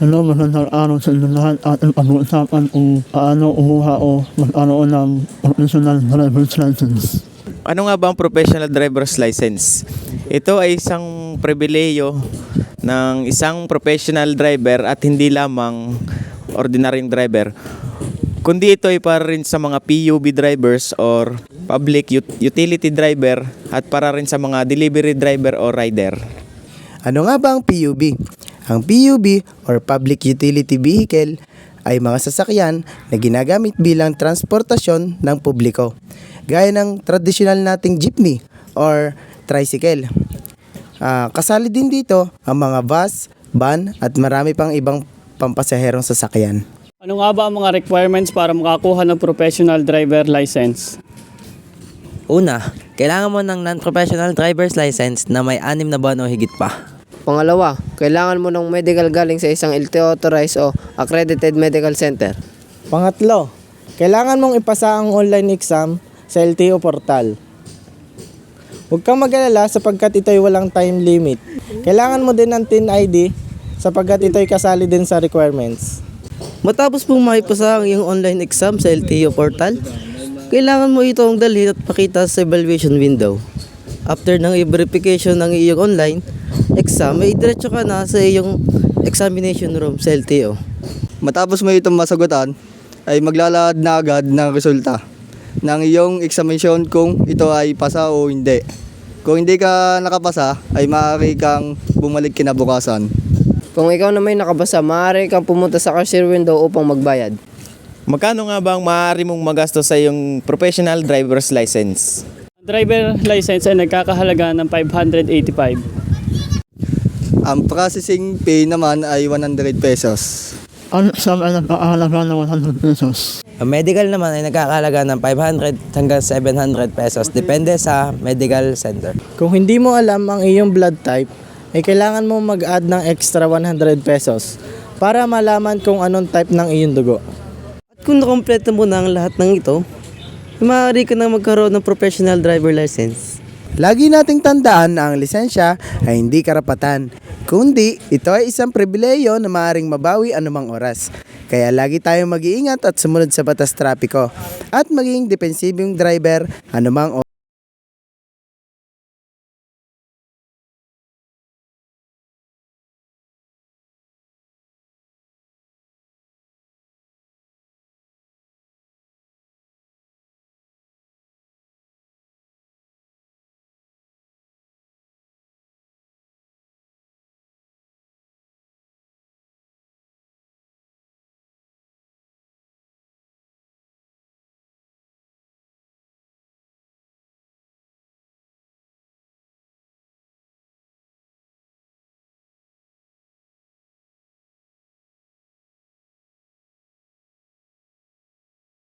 Hello, magandang araw sa inyo lahat. Ating pag-uusapan kung paano umuha o magkaroon ng professional driver's license. Ano nga ba ang professional driver's license? Ito ay isang pribileyo ng isang professional driver at hindi lamang ordinaryong driver, kundi ito ay para rin sa mga PUB drivers or public utility driver at para rin sa mga delivery driver o rider. Ano nga ba ang PUB? Ang PUB or Public Utility Vehicle ay mga sasakyan na ginagamit bilang transportasyon ng publiko, gaya ng tradisyonal nating jeepney or tricycle. Kasali din dito ang mga bus, van at marami pang ibang pampasaherong sasakyan. Ano nga ba ang mga requirements para makakuha ng professional driver license? Una, kailangan mo ng non-professional driver's license na may 6 na buwan o higit pa. Pangalawa, kailangan mo ng medical galing sa isang LTO authorized o accredited medical center. Pangatlo, kailangan mong ipasa ang online exam sa LTO portal. Huwag kang mag-alala sapagkat ito'y walang time limit. Kailangan mo din ng TIN ID sapagkat ito'y kasali din sa requirements. Matapos pong makipasa ang iyong online exam sa LTO portal, kailangan mo itong dalhin at pakita sa evaluation window. After ng verification ng iyong online exam, may diretso ka na sa iyong examination room sa LTO. Matapos mo itong masagutan, ay maglalahad na agad ng resulta ng iyong examination kung ito ay pasa o hindi. Kung hindi ka nakapasa, ay maaari kang bumalik kinabukasan. Kung ikaw na may nakabasa, maaari kang pumunta sa cashier window upang magbayad. Magkano nga ba ang maaari mong magastos sa iyong professional driver's license? Ang driver license ay nagkakahalaga ng 585. Ang processing fee naman ay 100 pesos. Ang exam ay nagkakahalaga ng 100 pesos. Ang medical naman ay nagkakahalaga ng 500 hanggang 700 pesos, depende sa medical center. Kung hindi mo alam ang iyong blood type, ay kailangan mo mag-add ng extra 100 pesos para malaman kung anong type ng iyong dugo. At kung nakompleto mo na ang lahat ng ito, maaari ka na magkaroon ng professional driver license. Lagi nating tandaan na ang lisensya ay hindi karapatan, kundi ito ay isang pribileyo na maaaring mabawi anumang oras. Kaya lagi tayong mag-iingat at sumunod sa batas trapiko at maging depensibong driver anumang oras.